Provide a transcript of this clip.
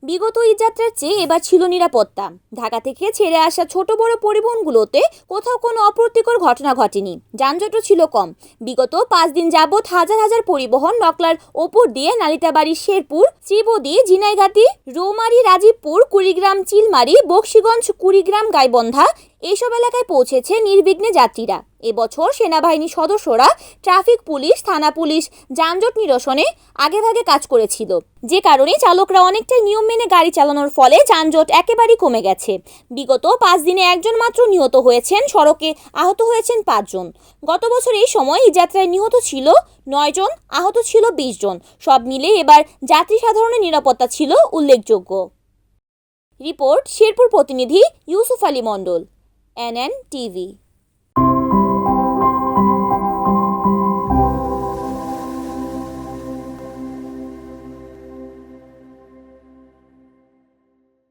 বিগত ঈদযাত্রার চেয়ে এবার ছিল নিরাপত্তা। ঢাকা থেকে ছেড়ে আসা ছোট বড় পরিবহনগুলোতে কোথাও কোনো অপ্রীতিকর ঘটনা ঘটেনি, যানজটও ছিল কম। বিগত 5 দিন যাবৎ হাজার হাজার পরিবহন নকলার ওপর দিয়ে নালিতাবাড়ি, শেরপুর, ত্রিবদী, ঝিনাইগাতি, রৌমারী, রাজীবপুর, কুড়িগ্রাম, চিলমারী, বকশীগঞ্জ, কুড়িগ্রাম, গাইবন্ধা এইসব এলাকায় পৌঁছেছে নির্বিঘ্নে যাত্রীরা। এবছর সেনাবাহিনী সদস্যরা, ট্রাফিক পুলিশ, থানা পুলিশ যানজট নিরসনে আগেভাগে কাজ করেছিল, যে কারণে চালকরা অনেকটাই নিয়ম মেনে গাড়ি চালানোর ফলে যানজট একেবারেই কমে গেছে। বিগত 5 দিনে একজন মাত্র নিহত হয়েছেন, সড়কে আহত হয়েছেন 5 জন। গত বছর এই সময় এই যাত্রায় নিহত ছিল 9 জন, আহত ছিল 20 জন। সব মিলে এবার যাত্রী সাধারণের নিরাপত্তা ছিল উল্লেখযোগ্য। রিপোর্ট শেরপুর প্রতিনিধি ইউসুফ আলী মণ্ডল, NN TV।